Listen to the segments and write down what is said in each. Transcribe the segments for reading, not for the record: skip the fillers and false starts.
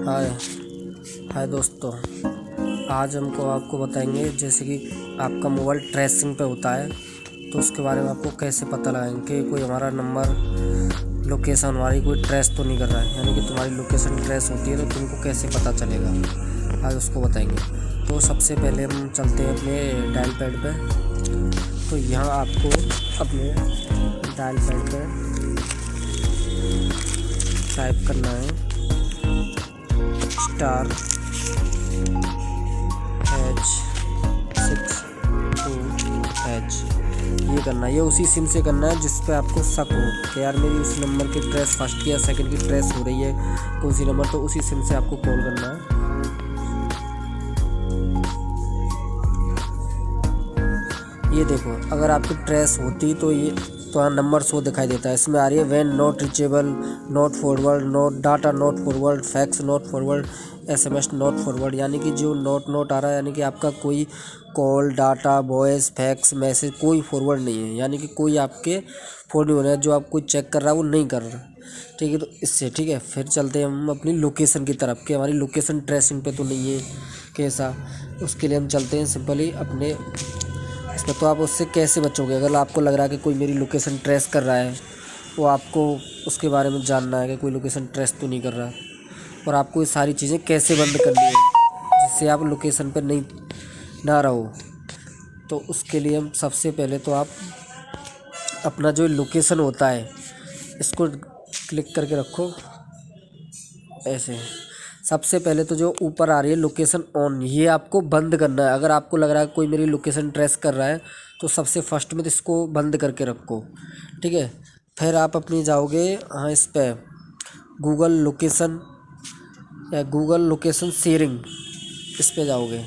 हाय हाय दोस्तों, आज हमको आपको बताएंगे जैसे कि आपका मोबाइल ट्रेसिंग पे होता है तो उसके बारे में आपको कैसे पता लगाएंगे कि कोई हमारा नंबर लोकेशन हमारी कोई ट्रेस तो नहीं कर रहा है, यानी कि तुम्हारी लोकेशन ट्रेस होती है तो तुमको कैसे पता चलेगा, आज उसको बताएंगे। तो सबसे पहले हम चलते हैं अपने डायल पैड पे। तो यहाँ आपको अपने डायल पैड पे टाइप करना है *H62H। ये करना है, ये उसी सिम से करना है जिस पे आपको शक हो कि यार मेरी उस नंबर की ट्रेस फर्स्ट की या सेकंड की ट्रेस हो रही है कौन सी नंबर, तो उसी सिम से आपको कॉल करना है। ये देखो, अगर आपकी ट्रेस होती तो ये तो हाँ नंबर शो दिखाई देता है, इसमें आ रही है when not reachable, not forward, not data, not forward, fax not forward, SMS not forward. यानी कि जो नॉट आ रहा है यानी कि आपका कोई call, data, voice, fax, message कोई फॉरवर्ड नहीं है, यानी कि कोई आपके फोन नहीं हो रहा है, जो आप कोई चेक कर रहा है वो नहीं कर रहा। ठीक है, तो इससे ठीक है फिर चलते हैं हम अपनी लोकेशन की तरफ कि हमारी लोकेशन ट्रेसिंग पे तो नहीं है कैसा। उसके लिए हम चलते हैं सिंपली अपने इसमें। तो आप उससे कैसे बचोगे, अगर आपको लग रहा है कि कोई मेरी लोकेशन ट्रेस कर रहा है, वो आपको उसके बारे में जानना है कि कोई लोकेशन ट्रेस तो नहीं कर रहा, और आपको ये सारी चीज़ें कैसे बंद करनी है जिससे आप लोकेशन पर नहीं ना रहो। तो उसके लिए हम सबसे पहले तो आप अपना जो लोकेशन होता है इसको क्लिक करके रखो ऐसे। सबसे पहले तो जो ऊपर आ रही है लोकेशन ऑन, ये आपको बंद करना है। अगर आपको लग रहा है कोई मेरी लोकेशन ट्रेस कर रहा है तो सबसे फर्स्ट में तो इसको बंद करके रखो, ठीक है। फिर आप अपनी जाओगे हाँ इस पर गूगल लोकेशन या गूगल लोकेशन शेयरिंग, इस पे जाओगे।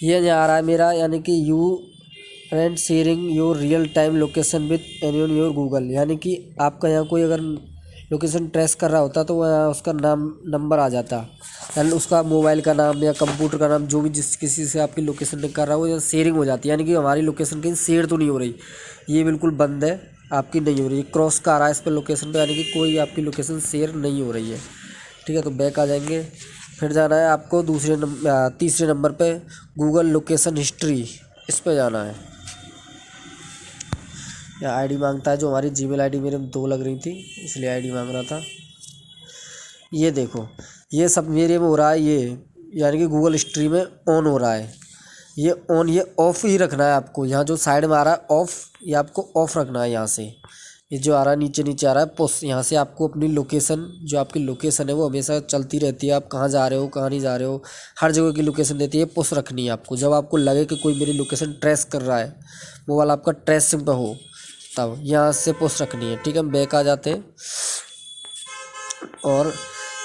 ये नहीं आ रहा है मेरा, यानी कि you and sharing your real time location with anyone your Google, यानी कि आपका यहाँ कोई अगर लोकेशन ट्रेस कर रहा होता तो वह उसका नाम नंबर आ जाता, यानी उसका मोबाइल का नाम या कंप्यूटर का नाम जो भी जिस किसी से आपकी लोकेशन कर रहा हो या शेयरिंग हो जाती है, यानी कि हमारी लोकेशन कहीं शेयर तो नहीं हो रही, ये बिल्कुल बंद है, आपकी नहीं हो रही। क्रॉस का आ रहा है इस पर लोकेशन पे, यानी कि कोई आपकी लोकेशन शेयर नहीं हो रही है, ठीक है। तो बैक आ जाएंगे, फिर जाना है आपको तीसरे नंबर पे गूगल लोकेशन हिस्ट्री, इस पे जाना है। या आईडी मांगता है, जो हमारी जीमेल आईडी मेरे में 2 लग रही थी इसलिए आईडी मांग रहा था। ये देखो, ये सब मेरे में हो रहा है, ये यानी कि गूगल हिस्ट्री में ऑन हो रहा है। ये ऑन, ये ऑफ ही रखना है आपको। यहाँ जो साइड में आ रहा है ऑफ, ये आपको ऑफ रखना है। यहाँ से ये जो आ रहा है नीचे नीचे आ रहा है पुश, यहाँ से आपको अपनी लोकेशन, जो आपकी लोकेशन है वो हमेशा चलती रहती है, आप कहाँ जा रहे हो कहाँ नहीं जा रहे हो हर जगह की लोकेशन देती है, पुश रखनी है आपको। जब आपको लगे कि कोई मेरी लोकेशन ट्रेस कर रहा है, वो वाला आपका ट्रेसिंग पे हो, तब यहाँ से पुश रखनी है, ठीक है। हम बैक आ जाते हैं और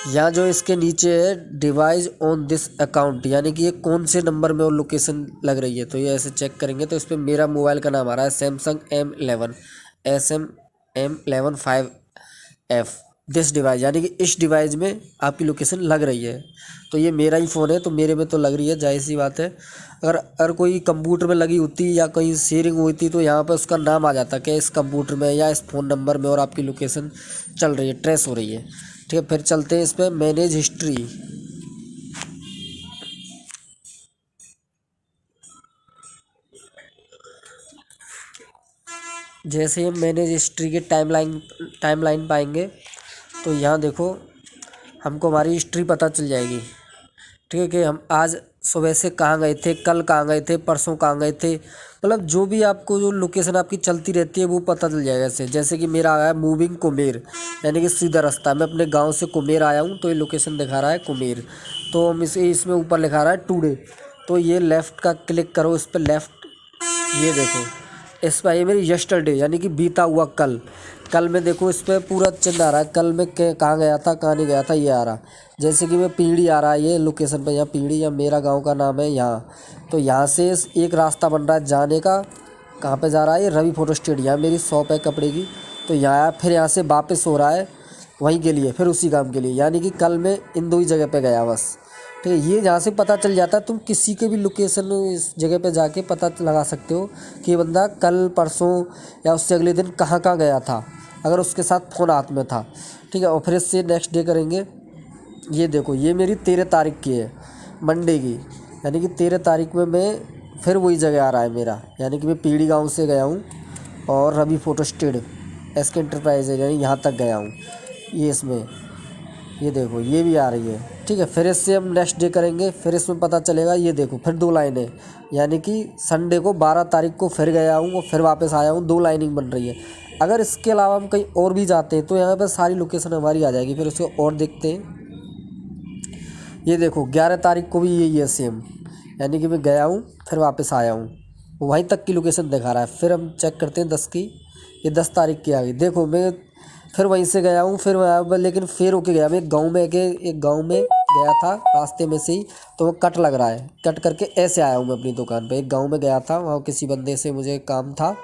यहाँ जो इसके नीचे है डिवाइस ऑन दिस अकाउंट, यानी कि ये कौन से नंबर में और लोकेशन लग रही है, तो ये ऐसे चेक करेंगे तो इस पर मेरा मोबाइल का नाम आ रहा है Samsung M11 SM-M11 5F this device, यानी कि इस डिवाइस में आपकी लोकेशन लग रही है। तो ये मेरा ही फ़ोन है तो मेरे में तो लग रही है, जाहिर सी बात है। अगर कोई कंप्यूटर में लगी होती या कहीं शेयरिंग हुई थी तो यहाँ पर उसका नाम आ जाता कि इस कंप्यूटर में या इस फ़ोन नंबर में और आपकी लोकेशन चल रही है, ट्रेस हो रही है, ठीक है। फिर चलते हैं इस पर मैनेज हिस्ट्री। जैसे हम मैनेज हिस्ट्री के टाइमलाइन पाएंगे तो यहाँ देखो हमको हमारी हिस्ट्री पता चल जाएगी, ठीक है। कि हम आज सुबह से कहाँ गए थे, कल कहाँ गए थे, परसों कहाँ गए थे, मतलब जो भी आपको जो लोकेशन आपकी चलती रहती है वो पता चल जाएगा इससे। जैसे कि मेरा आया मूविंग कुमेर, यानी कि सीधा रास्ता, मैं अपने गांव से कुमेर आया हूँ तो ये लोकेशन दिखा रहा है कुमेर। तो हम इसमें ऊपर लिखा रहा है टुडे, तो ये लेफ़्ट का क्लिक करो इस पर लेफ़्ट, ये देखो इस पर ये मेरी यस्टरडे, यानी कि बीता हुआ कल। कल में देखो इस पर पूरा चिन्ह आ रहा है, कल में कहाँ गया था कहाँ नहीं गया था ये आ रहा। जैसे कि मैं पीढ़ी आ रहा है ये लोकेशन पे, यहाँ पीढ़ी या मेरा गांव का नाम है यहाँ। तो यहाँ से एक रास्ता बन रहा है जाने का, कहाँ पे जा रहा है ये रवि फोटो स्टेट, यहाँ मेरी शॉप है कपड़े की। तो यहाँ फिर यहाँ से वापस हो रहा है वहीं के लिए, फिर उसी काम के लिए, यानी कि कल मैं इन 2 ही जगह पे गया बस। ठीक है। ये यहाँ से पता चल जाता है, तुम किसी के भी लोकेशन इस जगह पे जाके पता लगा सकते हो कि ये बंदा कल परसों या उससे अगले दिन कहाँ कहाँ गया था, अगर उसके साथ फ़ोन हाथ में था। ठीक है। और फिर इससे नेक्स्ट डे करेंगे। ये देखो, ये मेरी 13 तारीख की है, मंडे की, यानी कि 13 तारीख में मैं फिर वही जगह आ रहा है मेरा, यानी कि मैं पीड़ी गांव से गया हूँ और Ravi photostat SK enterprise है, यानी यहाँ तक गया हूँ। ये इसमें ये देखो, ये भी आ रही है। ठीक है। फिर इससे हम नेक्स्ट डे करेंगे, फिर इसमें पता चलेगा। ये देखो, फिर 2 लाइनें, यानी कि संडे को 12 तारीख को फिर गया हूँ और फिर वापस आया हूँ, 2 लाइनिंग बन रही है। अगर इसके अलावा हम कहीं और भी जाते हैं तो यहाँ पर सारी लोकेशन हमारी आ जाएगी। फिर उसको और देखते हैं। ये देखो, 11 तारीख को भी यही है सेम, यानी कि मैं गया हूँ फिर वापस आया हूँ, वहीं तक की लोकेशन दिखा रहा है। फिर हम चेक करते हैं 10 की, ये 10 तारीख की आ गई। देखो, मैं फिर वहीं से गया हूँ, फिर मैं आया, लेकिन फिर होके गया मैं एक गाँव में गया था रास्ते में से ही, तो वो कट लग रहा है, कट करके ऐसे आया हूँ मैं अपनी दुकान पे। एक गाँव में गया था, वहाँ किसी बंदे से मुझे काम था,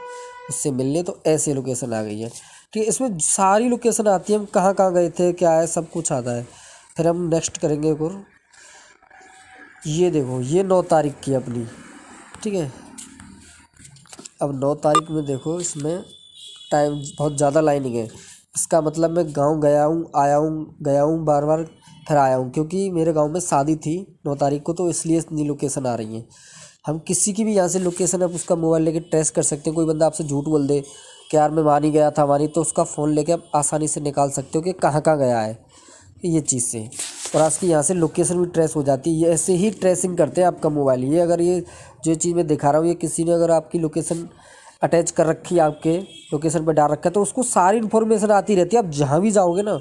उससे मिलने, तो ऐसे लोकेशन आ गई है। ठीक है। इसमें सारी लोकेशन आती है, हम कहाँ कहाँ गए थे, क्या है, सब कुछ आता है। फिर हम नेक्स्ट करेंगे एक और। ये देखो, ये 9 तारीख की अपनी। ठीक है। अब 9 तारीख में देखो, इसमें टाइम बहुत ज़्यादा लाइनिंग है। इसका मतलब मैं गांव गया हूँ, आया हूँ, गया हूँ बार बार, फिर आया हूँ, क्योंकि मेरे गांव में शादी थी 9 तारीख को, तो इसलिए इतनी लोकेशन आ रही हैं। हम किसी की भी यहाँ से लोकेशन आप उसका मोबाइल लेके ट्रेस कर सकते हैं। कोई बंदा आपसे झूठ बोल दे कि यार मैं वहाँ नहीं गया था, वहाँ नहीं, तो उसका फ़ोन लेके आप आसानी से निकाल सकते हो कि कहाँ कहाँ गया है, ये चीज़ से। और आज की यहाँ से लोकेशन भी ट्रेस हो जाती है। ये ऐसे ही ट्रेसिंग करते हैं आपका मोबाइल। ये अगर ये जो चीज़ मैं दिखा रहा हूँ, ये किसी ने अगर आपकी लोकेशन अटैच कर रखी है, आपके लोकेशन पर डाल रखा है, तो उसको सारी इन्फॉर्मेशन आती रहती है। आप जहाँ भी जाओगे ना,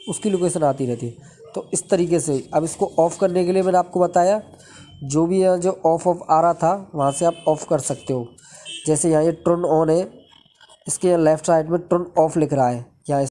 उसकी लोकेशन आती रहती है। तो इस तरीके से अब इसको ऑफ़ करने के लिए मैंने आपको बताया, जो भी है, जो ऑफ आ रहा था वहाँ से आप ऑफ़ कर सकते हो। जैसे यहाँ ये टर्न ऑन है, इसके लेफ़्ट साइड में टर्न ऑफ लिख रहा है, यहाँ